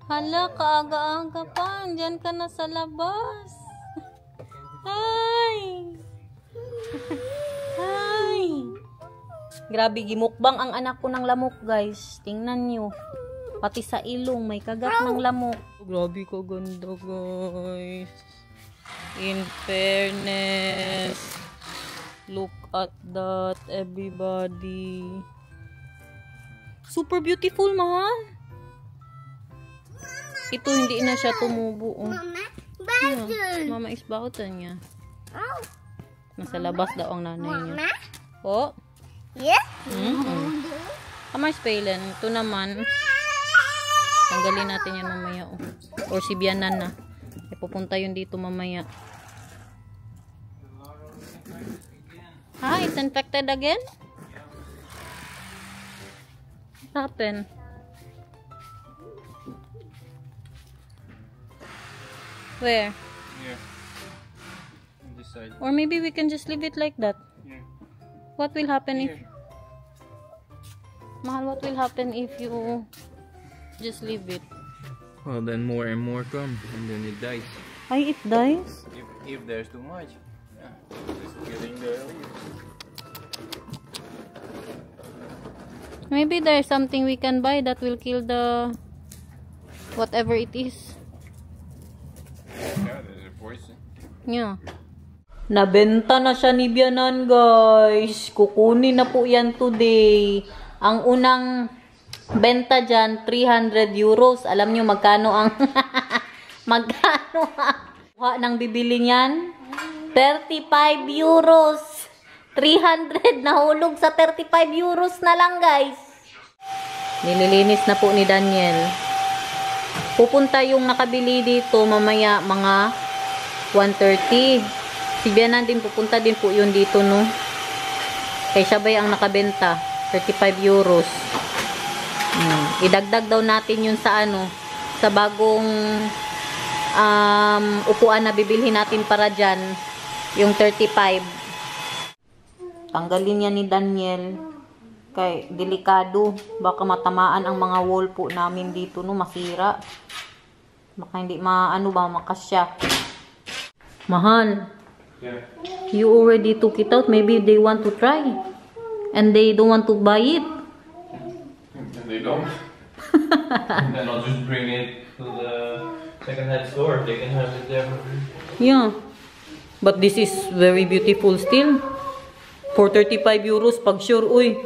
Hala, kaaga-aga pa. Andiyan ka na sa labas. Hi! Hi! Grabe, gimukbang ang anak ko ng lamok, guys. Tingnan nyo. Pati sa ilong, may kagat ng lamok. Grabe ka ganda, guys. In fairness. Look at that, everybody. Super beautiful, mahal. Ito, hindi na siya tumubo. Oh. Mama is bautan niya. Nasa labas daw ang nanay niya. Oh? Yeah? Kamay spailan. Ito naman. Tanggalin natin yan mamaya. Oh. Or si Bianan na. Pupunta yun dito mamaya. Ha? It's infected again? What happened? Where? Here. On this side. Or maybe we can just leave it like that. Here. What will happen if... Here. Mahal, what will happen if you just leave it? Well, then more and more come, and then it dies. Ay, it dies? If there's too much. Yeah. Just killing the leaves. Maybe there's something we can buy that will kill the... whatever it is. Yeah, there's a poison. Yeah. Nabenta na siya ni Bianan, guys. Kukunin na po yan today. Ang unang benta dyan, 300 euros. Alam nyo magkano ang... magkano ang... nang bibili niyan? 35 euros. 300 nahulog sa 35 euros na lang, guys. Nililinis na po ni Daniel. Pupunta yung nakabili dito mamaya mga 1:30. Si Bianan din pupunta din po yun dito, no? Kay Sabay ang nakabenta. 35 euros. Idagdag daw natin yun sa ano, sa bagong upuan na bibilhin natin para dyan. Yung 35. Tanggalin yan ni Daniel. Kay delikado. Baka matamaan ang mga wall po namin dito, no? Masira. Baka hindi makasya. Mahal. Yeah. You already took it out. Maybe they want to try. And they don't want to buy it. And they don't. Then I'll just bring it to the second-hand store. They can have it there. Yeah. But this is very beautiful still. For 35 euros, pag sure, uy.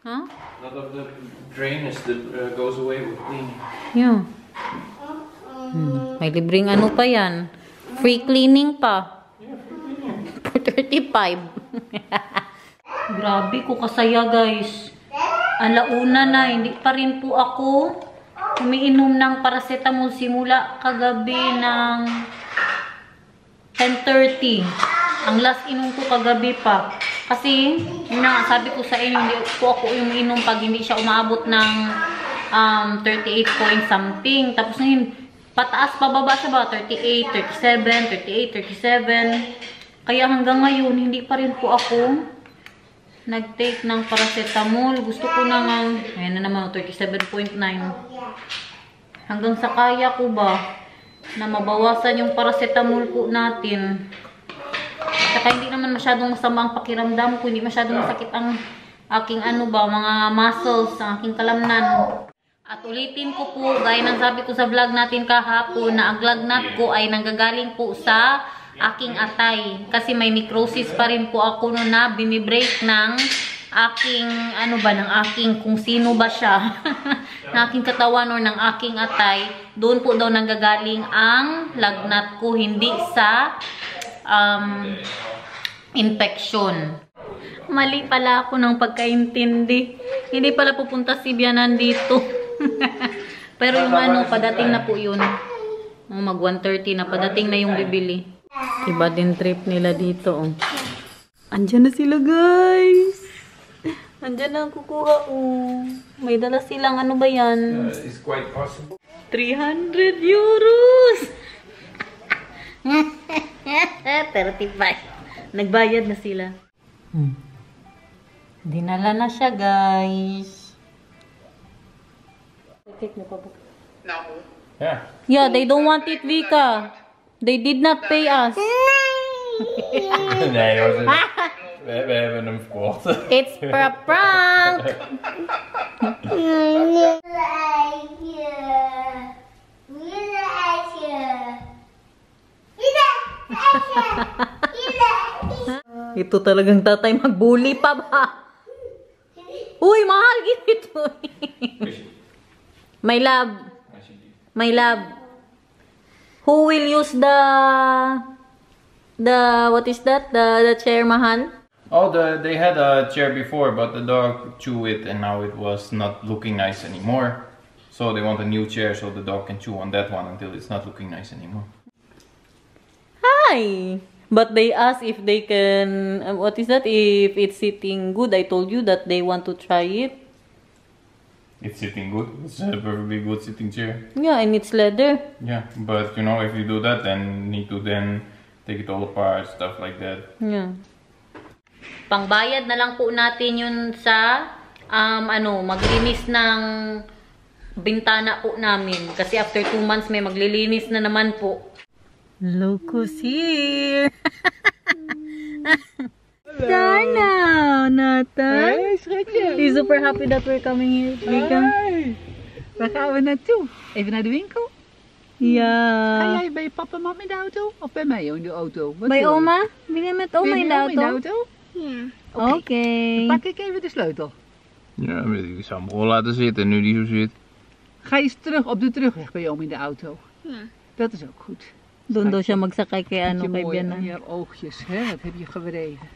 Huh? A lot of the drainage that goes away with cleaning. Yeah. May libreng ano pa yan. Free cleaning pa. For 35. Grabe ko kasaya, guys. Alauna na, hindi pa rin po ako umiinom ng paracetamol simula kagabi ng 10:30. Ang last inom ko kagabi pa. Kasi, yun na, sabi ko sa inyo, hindi po ako yung inom pag hindi siya umaabot ng 38 point something. Tapos ngayon, pataas, pababa siya ba? 38, 37, 38, 37. Kaya hanggang ngayon, hindi pa rin po ako nag-take ng paracetamol. Gusto ko na nga, ayan na naman, 37.9. Hanggang sa kaya ko ba na mabawasan yung paracetamol po natin. Saka hindi naman masyadong masama ang pakiramdam ko. Hindi masyadong masakit ang aking mga muscles, ang aking kalamnan. At ulitin ko po, gaya ng sabi ko sa vlog natin kahapon, na ang lagnat ko ay nanggagaling po sa aking atay. Kasi may necrosis pa rin po ako noon na binibreak ng aking, ng aking, kung sino ba siya, ng aking katawan or ng aking atay. Doon po daw nanggagaling ang lagnat ko, hindi sa infection. Mali pala ako ng pagkaintindi. Hindi pala pupunta si Bianan dito. Pero yung padating na po yun. Mag 1:30 na, padating na yung bibili. Iba din trip nila dito. Oh. Andyan na sila, guys. Andyan na ang kukuha. Oh. May dala silang ba yan? It's quite possible. 300 euros! 35. Nagbayad na sila. Dinala na siya, guys. Take mo pa po. No. Yeah. Yeah, they don't want it, Vika. They did not pay us. Nee, hoor. We hebben hem verkocht. It's for a prank. Ito talagang tatay magbully pa ba? Uy, mahal ito. My love. My love. Who will use the what is that? The chair, mahal? Oh, they had a chair before, but the dog chewed it and now it was not looking nice anymore. So they want a new chair so the dog can chew on that one until it's not looking nice anymore. Hi. But they asked if they can, what is that? If it's sitting good. I told you that they want to try it. It's sitting good. It's a perfectly good sitting chair. Yeah, and it's leather. Yeah, but you know, if you do that, then need to then take it all apart, stuff like that. Yeah. Pangbayad na lang po natin yun sa maglinis ng bintana po namin. Kasi after 2 months may maglilinis na naman po. Locos here. Dana, Nathan. Hey, schatje. He's super happy that we're coming here. Hey. Waar gaan we naartoe? Even naar de winkel? Ga Yeah. jij bij papa en mama in de auto? Of bij mij in de auto? Wat Bij wil je? oma? Wil je met oma Wil je in met de oma in de auto? auto? Oké. Dan pak ik even de sleutel. Ja, ik zou hem gewoon laten zitten nu die zo zit. Ga je eens terug op de terugweg bij oma in de auto? Ja. Dat is ook goed. Doon daw siya magsakay kay Met je kay mooie Bianan. oogjes, hè? Wat heb je gewreven?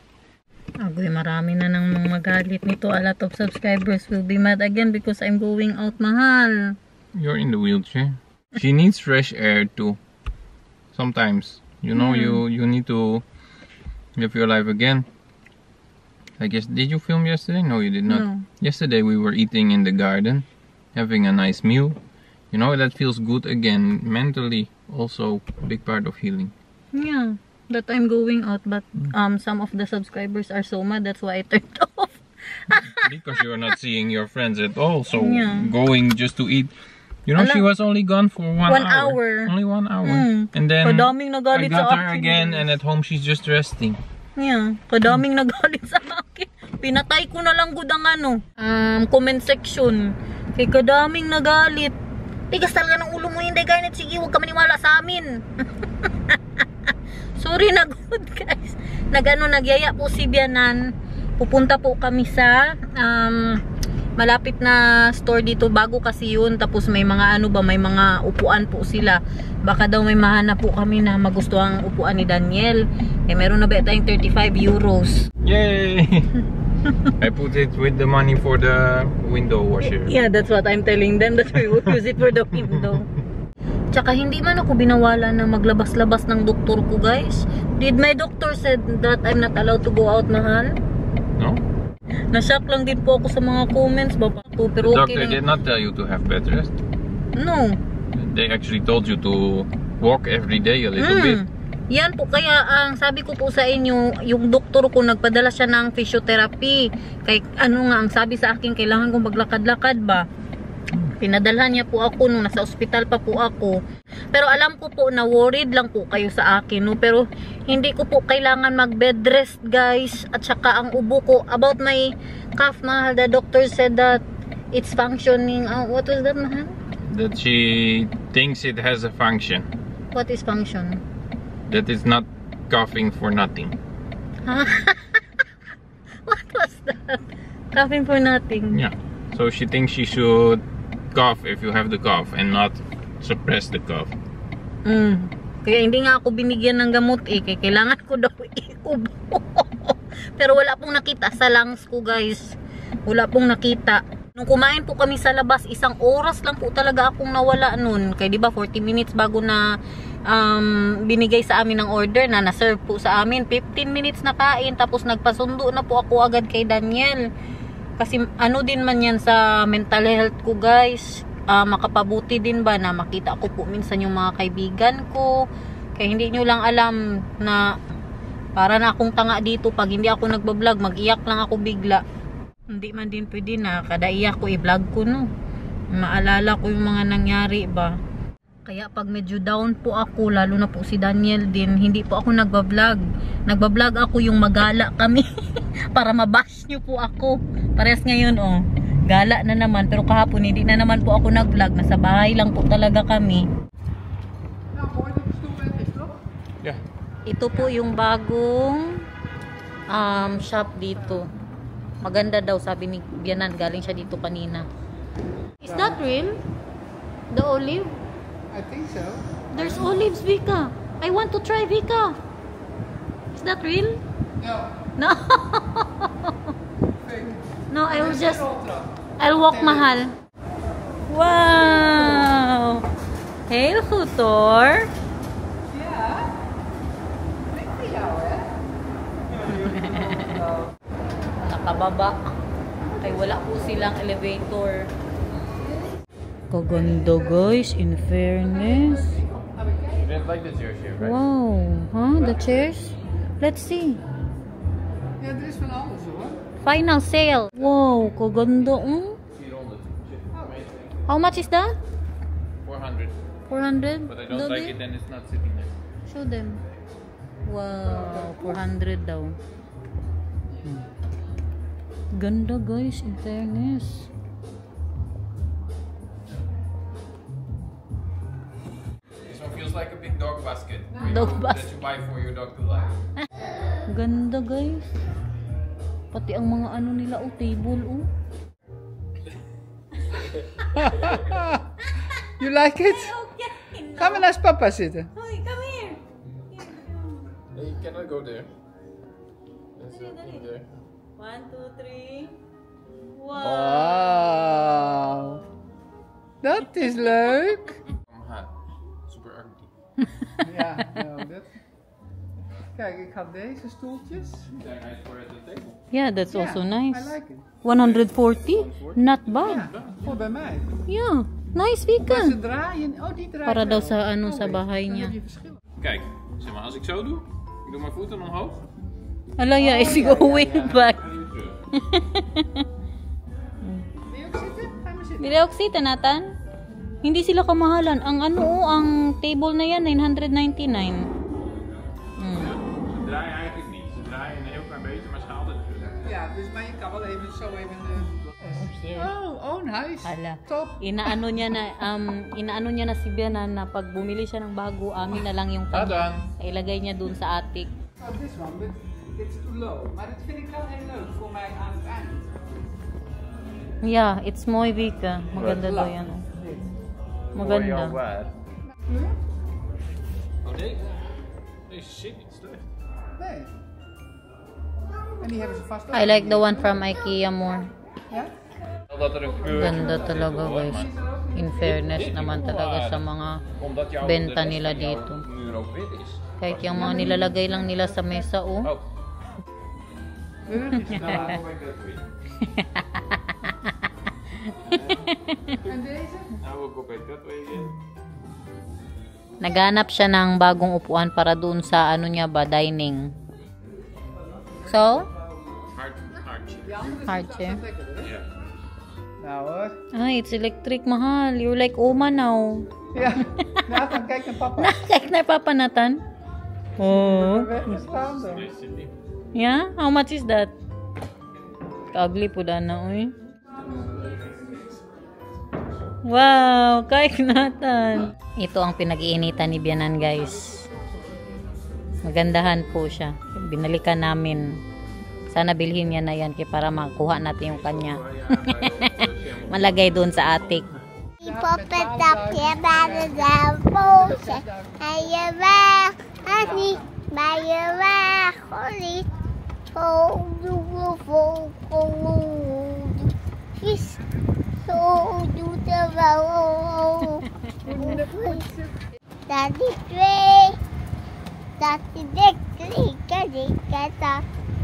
Agoy, marami na nang magalit nito. A lot of subscribers will be mad again because I'm going out, mahal. You're in the wheelchair. She needs fresh air too. Sometimes, you know, you need to live your life again. I guess, did you film yesterday? No, you did not. No. Yesterday we were eating in the garden, having a nice meal. You know, that feels good again. Mentally, also a big part of healing. Yeah, that I'm going out, but some of the subscribers are so mad. That's why I turned off. Because you're not seeing your friends at all, so Yeah. going just to eat. You know, Alam, she was only gone for 1 1 hour. hour. Only 1 hour. And Kadaming then nagalit I got sa her akin, again, guys. and at home she's just resting. Yeah, kadaming nagalit sa akin. Pinatay ko na lang gud ang comment section. Kay kadaming nagalit. Tigas talaga ng ulo mo, hindi ganit. Sige, huwag ka maniwala sa amin. Sorry na good, guys. Nagyaya po si Bianan. Pupunta po kami sa malapit na store dito, bago kasi yun. Tapos may mga may mga upuan po sila. Baka daw may mahanap po kami na magustuhang upuan ni Daniel. Eh meron na ba tayong 35 euros. Yay! I put it with the money for the window washer. Yeah, that's what I'm telling them, that we will use it for the window. Tsaka hindi man ako binawala na maglabas-labas ng doktor ko, guys. Did my doctor said that I'm not allowed to go out, mahal? No? Nashock lang din po ako sa mga comments, baba po, pero The okay doctor lang. did not tell you to have bed rest. No. They actually told you to walk every day a little bit. Yan po, kaya ang sabi ko po sa inyo, yung doktor ko nagpadala siya ng physiotherapy. Kay ang sabi sa akin, kailangan kong maglakad-lakad ba. Pinadalhan niya po ako nung nasa ospital pa po ako. Pero alam ko po na worried lang po kayo sa akin, no? Pero hindi ko po kailangan mag-bed rest, guys. At saka ang ubo ko, about my cough, mahal, the doctor said that it's functioning. What was that, mahal? That she thinks it has a function. What is function? That it's not coughing for nothing. What was that? Coughing for nothing. Yeah. So she thinks she should cough if you have the cough and not suppress the cough. Kaya hindi nga ako binigyan ng gamot kaya kailangan ko daw iubo. Pero wala pong nakita sa lungs ko, guys. Wala pong nakita. Nung kumain po kami sa labas, 1 oras lang po talaga akong nawala nun. Kaya di ba 40 minutes bago na binigay sa amin ng order na na-serve po sa amin. 15 minutes na kain, tapos nagpasundo na po ako agad kay Daniel. Kasi din man yan sa mental health ko, guys. Makapabuti din ba na makita ko po minsan yung mga kaibigan ko. Kaya hindi nyo lang alam na para na akong tanga dito. Pag hindi ako nagbablog, mag-iyak lang ako bigla. Hindi man din pwede na kada iyak ko i-vlog ko, no. Maalala ko yung mga nangyari ba. Kaya pag medyo down po ako, lalo na po si Daniel din, hindi po ako nagbablog. Nagbablog ako yung magala kami. Para mabash nyo po ako. Parehas ngayon oh. Gala na naman. Pero kahapon hindi na naman po ako nag-vlog. Nasa bahay lang po talaga kami. Yeah. Ito po yung bagong shop dito. Maganda daw sabi ni Bianan. Galing siya dito kanina. Is that real? The olive? I think so. There's olives, Vika. I want to try, Vika. Is that real? No. No. No, I will just... I'll walk mahal. Wow! Hail, Hutor! Yeah. Maybe Nakababa. Ay, wala po silang elevator. Kaganda, guys. In fairness. You didn't like the chairs here, right? Wow. Huh? The chairs? Let's see. Ja, er is van alles hoor. Final sale. Wow, kaganda. How much is that? 400. 400? But I don't like it and it's not sitting there. Show them. Wow, 400 daw. Ganda, guys, in fairness. This one feels like a big dog basket. Dog That basket. you buy for your dog to lie. Ganda, guys. Pati ang mga ano nila, oh, table, oh. You like it? Okay. Gaan we naast papa zitten? Hoi, come here. You cannot go there. There's something there. 1, 2, 3. Wow. Wow. Dat is leuk. I'm hot. Super ugly. Ja, nou, dat. Kijk, ik had deze stoeltjes. They're nice for at the table. Yeah, that's Ja, also nice. I like it. 140? Not bad. Ja, voor bij mij. Yeah, nice, Maar Vika. ze draaien, oh die draaien Para daw wel. sa ano Oh, sa wait, bahay dan niya. heb je verschillen. Kijk, zeg maar, als ik zo doe, ik doe mijn voeten omhoog. Alaya is ja, going ja. back. En weer terug. Wil je ook zitten? Ga maar zitten. Bileoxita, Nathan? Hindi sila kamahalan. Ang ano, oh, ang table na yan, 999. Ze draaien eigenlijk niet. Ze draaien een heel klein beetje, maar ze gaan altijd terug. Ja, dus maar je kan wel even zo even... Oh, een huis. Hala. Top. Inaano niya na si Bianan na pag bumili siya ng bago, amin na lang yung kanya. Ilagay niya dun sa attic. Oh, this one, but it's too low. Maar dat vind ik wel heel leuk voor mij aan het eind. Yeah, it's mooi, Vika. Maganda daw yan. Oh. Maganda. Oh nee? Nee, shit, niet slecht. Nee. En die hebben ze vast ook. I like the one from IKEA more. Ja? Dat er een kleur Ganda talaga, guys. In fairness naman talaga sa mga benta nila dito. muur ook wit is. Kahit yung mga nilalagay lang nila sa mesa, oh. Oh. Burgertjes. Nou, dan ben ik dat wit. En deze? Nou, we'll go back that way again. Naghanap siya ng bagong upuan para doon sa ano niya ba, dining. So, Hard chair. Die andere Hard zit chair. staat lekkerder, hè? Ja. Nou hoor. it's electric, mahal. You're like Oma now. Ja. Nathan, kijk naar papa. Kijk naar Papa Nathan. Oh. Weggestaan dan. Deze zit niet. Yeah? How much is that? Ugly po na, uy. Wow, kay Nathan. Ito ang pinag-iinitan ni Bianan, guys. Magandahan po siya. Binalikan namin. Sana bilhin niya na yan para makuha natin yung kanya. Malagay doon sa attic. Pop it up, je bij de boze. En je weg, en niet bij je weg, niet. Zo doe is zo doet er wel. Dat is twee, dat is dik, dat.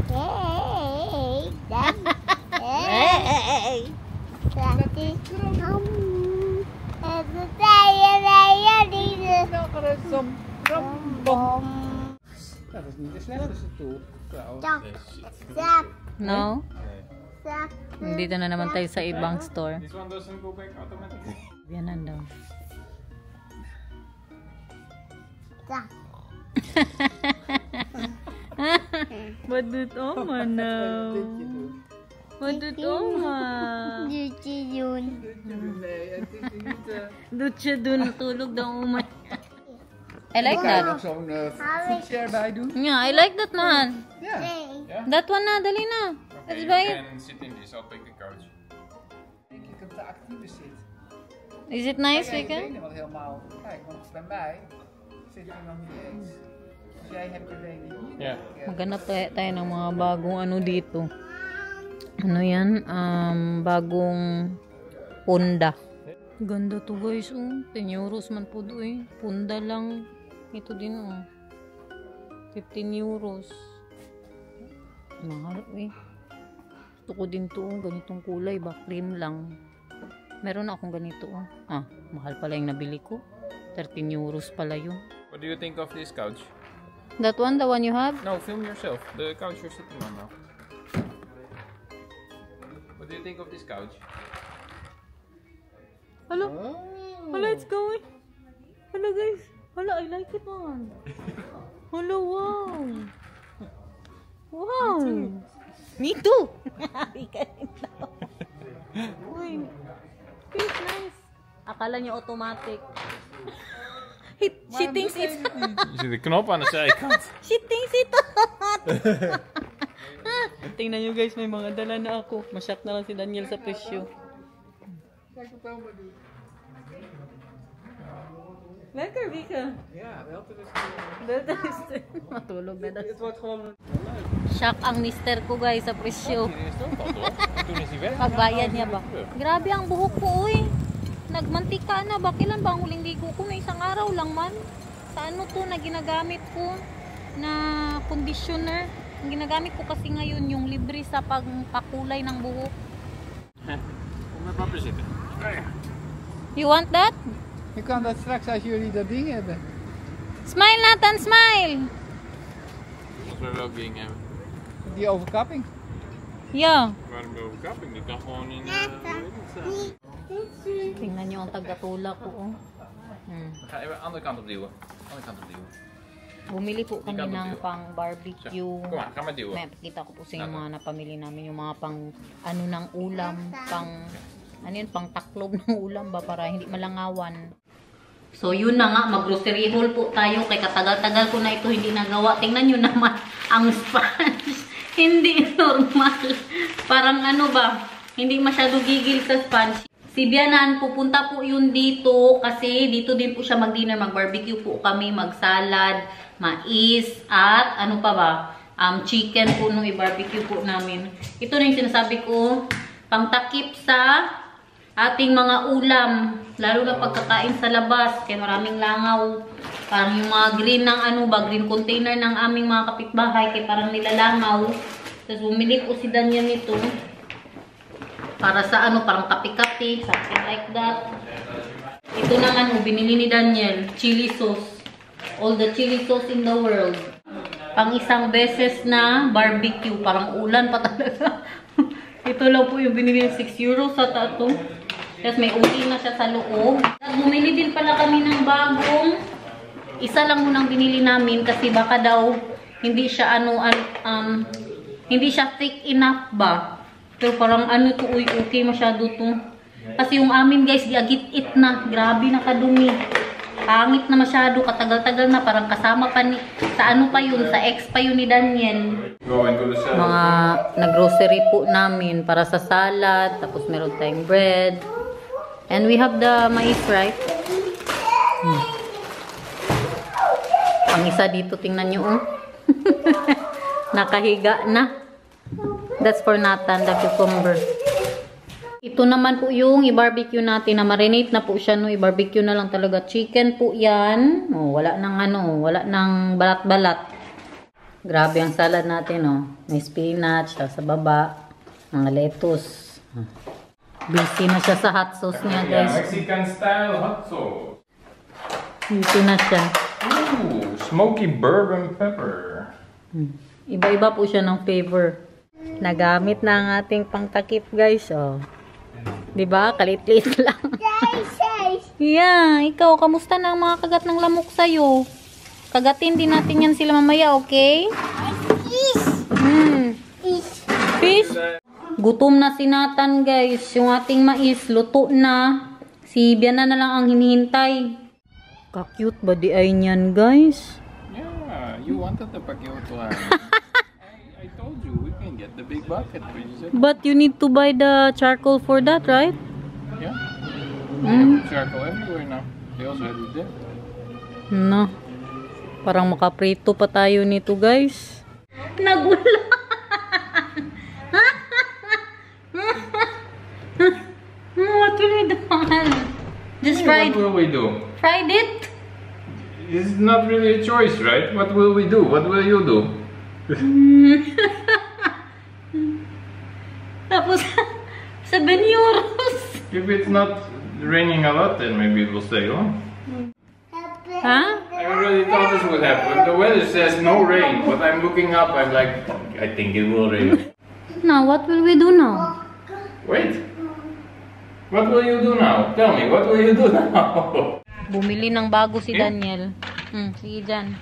Hey, dat hey. Dat is en de tijen die de bom. Dat is niet de slechtste stoel. Trouwens. Zap, zap, No? zap. Dito na naman tayo sa ibang store. This one doesn't go back automatically. Bianan daw. Badut oma now. Badut oma. Dutje doen. Nee, het is niet... Dutje dun tulog daw uma. I like that. Nog zo'n voetchair bij doen. Yeah, I like that man. Ja. That one na, dali na. Let's buy it. can sit in this. I'll take the couch. Denk ik op de actieve zit. Is it nice, Kijk, je Wika? benen wat helemaal... Kijk, want bij mij zit hij nog niet eens. Dus jij hebt je benen hier. Ja. Maghanap tayo ng mga bagong ano dito. Ano yan? Bagong Honda. Ganda to guys, oh. 10 euros man po doon, eh. Honda lang. Ito din, oh. 15 euros. Mahal, eh. Gusto ko din to, oh. Ganitong kulay ba? Cream lang. Meron na akong ganito, oh. Mahal pala yung nabili ko. 13 euros pala yun. What do you think of this couch? That one, the one you have? No, film yourself. The couch you're sitting on now. What do you think of this couch? Hello? Hello, it's going. Hello, guys. Hello, I like it, man. Hello, wow. Wow. Me too. Ika rin daw. Uy. It's nice. Akala niya automatic. She thinks it's Je ziet de knop aan de zijkant. She thinks it's hot. Tingnan nyo guys, may mga dala na ako. Masyak na lang si Daniel sa presyo. Kijk wat oma doet. Lekker, Vika. Ja, wel te rusten. Matulog na daw. Het wordt gewoon... Shock ang mister ko guys sa presyo. Eerst ook al toch? Toen is hij weg. Pagbayad niya ba? Grabe ang buhok ko, uy. Nagmantika na. Ba kailan ba ang huling ligo ko? Na isang araw lang man. Sa ano to na ginagamit ko na conditioner. Ang ginagamit ko kasi ngayon yung libre sa pagpakulay ng buhok. Kom met papa zitten. You want that? Je kan dat straks als jullie dat ding hebben. Smile Nathan, smile! Als we welk ding hebben. Die overkapping. Yeah. Waarom de overkapping? Die kan gewoon in Tingnan nyo ang tagatula ko. Oh. Ga even aan de andere kant opduwen. Andere kant opduwen. Bumili po kami ng pang barbecue. Kom maar, ga maar duwen. May pakita ko po sa inyo mga napamili namin. Yung mga pang ano ng ulam. Pang ano yun, pang taklob ng ulam ba para hindi malangawan. So yun na nga, mag-grocery haul po tayo. Kay katagal-tagal ko na ito hindi nagawa. Tingnan nyo naman ang sponge. Hindi normal. Parang ano ba, hindi masyado gigil sa sponge. Si Bianan, pupunta po yun dito kasi dito din po siya mag-dinner. Mag-barbecue po kami, mag-salad, mais, at ano pa ba? Chicken po nung i-barbecue po namin. Ito na yung sinasabi ko, pangtakip sa ating mga ulam. Lalo na pagkakain sa labas, kaya maraming langaw. Parang yung mga green ng ano ba, green container ng aming mga kapitbahay, kaya parang nilalangaw. Tapos bumili po si Daniel nito. Para sa ano, parang kapi-kapi, something like that. Ito naman, binili ni Daniel, chili sauce. All the chili sauce in the world. Pang isang beses na barbecue, parang ulan pa talaga. Ito lang po yung binili ng 6 euros sa tato. Tapos may uli na siya sa loob. At bumili din pala kami ng bagong. Isa lang munang binili namin kasi baka daw hindi siya ano, hindi siya thick enough ba. Pero parang ano to, uy, okay masyado to. Kasi yung amin guys, diagit-it na. Grabe nakadumi. Pangit na masyado, katagal-tagal na. Parang kasama pa ni, sa ano pa yun, sa ex pa yun ni Daniel. Mga nag-grocery po namin para sa salad. Tapos meron tayong bread. And we have the mais, right? Ang isa dito, tingnan nyo, oh. Nakahiga na. That's for Nathan, the cucumber. Ito naman po yung i-barbecue natin. Na marinate na po siya, no? I-barbecue na lang talaga. Chicken po yan. Oh, wala nang ano, wala nang balat-balat. Grabe ang salad natin, oh. May spinach, sa baba. Mga lettuce. Busy na siya sa hot sauce niya, guys. Mexican style hot sauce. Busy na siya. Ooh, smoky bourbon pepper. Iba-iba po siya ng flavor. Nagamit na ang ating pangtakip, guys. Oh. Diba? Kalit-lit lang. Yeah, ikaw, kamusta na ang mga kagat ng lamok sa'yo? Kagatin din natin yan sila mamaya, okay? Fish. Gutom na si Nathan, guys. Yung ating mais, luto na. Si Biana na lang ang hinihintay. Ka-cute ba di ay niyan, guys? Yeah, you wanted the pakiot one. I told you we can get the big bucket. But you need to buy the charcoal for that, right? Yeah. They have charcoal everywhere now. They also have it there. No. Parang makaprito pa tayo nito, guys. Nagulang. What will we do? Just fried. What will we do? Fried it? It's not really a choice, right? What will we do? What will you do? Tapos, 7 euros. If it's not raining a lot, then maybe it will stay on. Huh? I already thought this would happen. The weather says no rain, but I'm looking up. I'm like, I think it will rain. Now, what will we do now? Wait. What will you do now? Tell me, what will you do now? Bumili ng bago si Daniel. Sige dyan.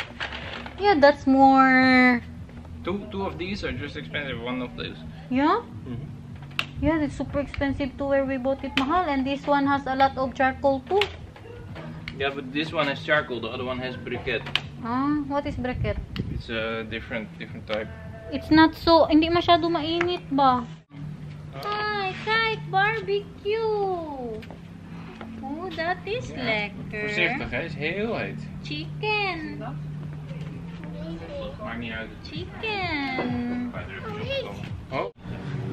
Yeah, that's more... Two of these are just expensive. One of those. Yeah? Yeah, it's super expensive too where we bought it mahal. And this one has a lot of charcoal too. Yeah, but this one has charcoal. The other one has briquette. What is briquette? It's a different type. It's not so... Hindi masyado mainit ba? Hi, kite barbecue! Oh, dat is lekker. Voorzichtig, hè? Is heel heet. Chicken. Maakt niet uit. Chicken. Oh.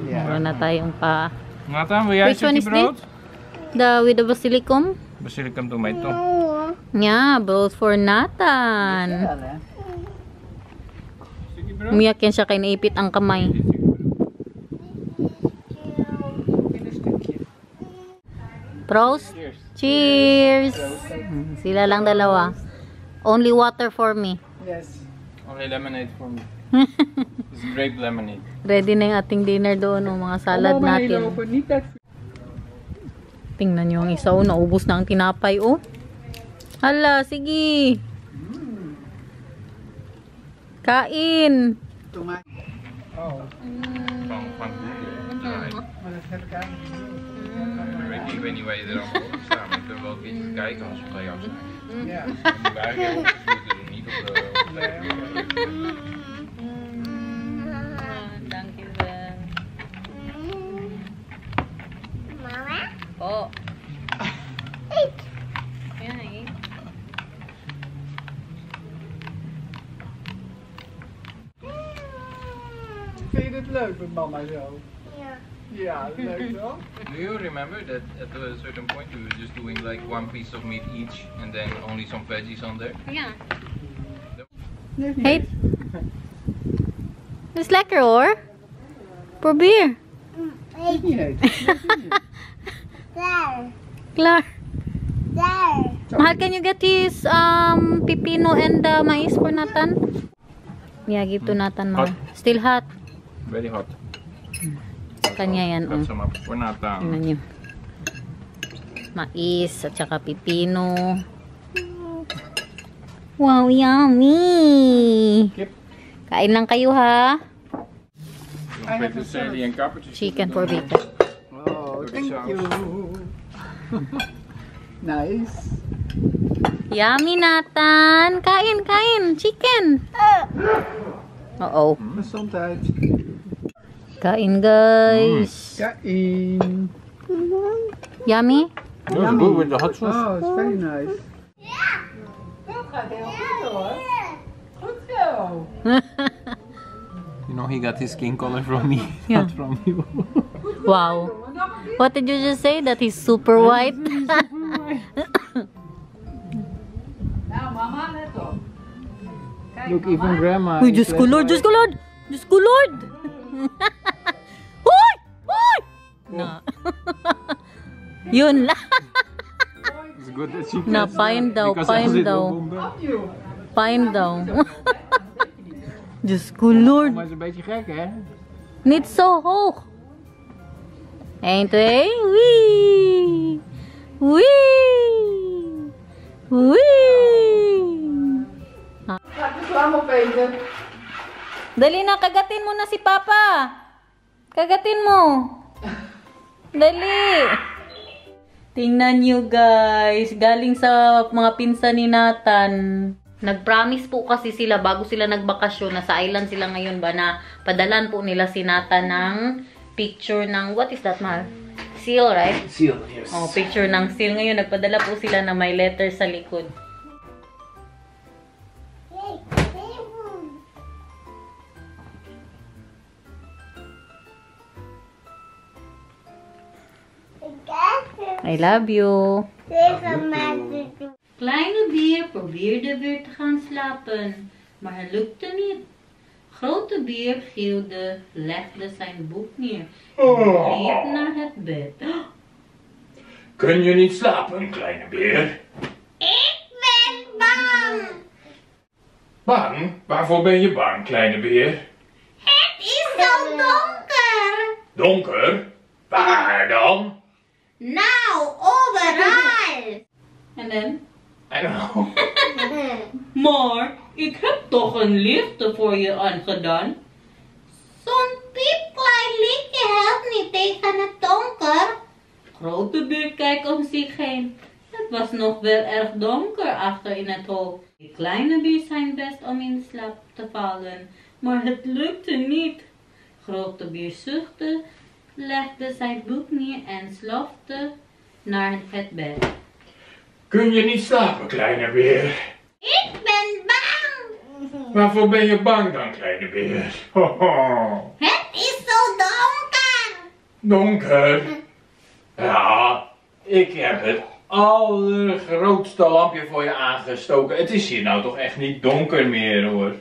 Meron na tayong pa. Nathan, wil jij een Which one stukje is brood? With the basilicum? Basilicum tomato. Yeah, brood for Nathan. Stukje brood? Umiyak yan siya kay naipit ang kamay. Prost. Cheers. Cheers. Sila lang dalawa. Only water for me. Yes. Only lemonade for me. It's grape lemonade. Ready na yung ating dinner doon, mga salad natin. Tingnan nyo ang isa, naubos na ang tinapay, oh. Hala, sige. Kain. Oh. Van Google. Maar dat heb ik eigenlijk niet. Ik weet niet waar je er allemaal op staat, maar ik wil wel een beetje kijken als we bij jou zijn. Ja. Dan moeten we eigenlijk even niet op de Dankjewel. Mama? Oh. Eet. Yan, eh. Vind je dit leuk met mama zo? Ja. Ja, leuk toch? Do you remember that at a certain point we were just doing like one piece of meat each and then only some veggies on there? Ja. Nee, Hey. Het is lekker hoor. Probeer. Eet niet heet. Daar. Klaar. Daar. Mahal, can you get his pipino and mais for Nathan? Yeah, give to Nathan, Mahal. Hot. Still hot. Very hot. Kanya yan, Cut some up for Nathan. Tingnan nyo. Mais at saka pipino. Wow, yummy! Kip. Kain lang kayo ha. Peterselie en kappertjes. Chicken for Vita. Oh, thank you. Nice. Yummy, Nathan! Kain, kain! Chicken! Uh-oh. Gezondheid. Kain, guys. Kain. Yummy? That's good with the hot sauce. Oh, it's very nice. You know he got his skin color from me, Yeah. not from you. Wow. What did you just say? That he's super white? Look, even grandma. Uy, is Diyos ko less Lord! white. Diyos ko Lord! Diyos ko Lord! Uy! Uy! Na. Yun lang. It's good that she Na, gets pain that, daw, because pain else it daw. will boom back. Fine daw. Diyos ko Lord. Maar het is een beetje gek, hè? Niet zo hoog. 1, 2. Wee! Wee! Wee! even. Dali na, kagatin mo na si Papa. Kagatin mo. Dali. Tingnan nyo guys. Galing sa mga pinsan ni Nathan. Nag-promise po kasi sila bago sila nagbakasyon. Nasa island sila ngayon ba na padalan po nila si Nathan ng picture ng, what is that, Mal? Seal, right? Seal, yes. Oh, picture ng seal. Ngayon, nagpadala po sila na may letter sa likod. I love you. Kleine beer probeerde weer te gaan slapen, maar hij lukte niet. Grote beer gilde, legde zijn boek neer en liep naar het bed. Kun je niet slapen, kleine beer? Ik ben bang. Bang? Waarvoor ben je bang, kleine beer? Het is zo donker. Donker? Waar dan? Nou, overal. En dan? I don't know. Maar ik heb toch een liefde voor je aangedaan. Zo'n piepklein liedje helpt niet tegen het donker. Grote beer kijkt om zich heen. Het was nog wel erg donker achter in het hol. De kleine beer zijn best om in slaap te vallen, maar het lukte niet. Grote beer zuchtte, legde zijn boek neer en slofte naar het bed. Kun je niet slapen, kleine beer? Ik ben bang. Waarvoor ben je bang dan, kleine beer? Het is zo donker. Donker? Ja, ik heb het allergrootste lampje voor je aangestoken. Het is hier nou toch echt niet donker meer, hoor.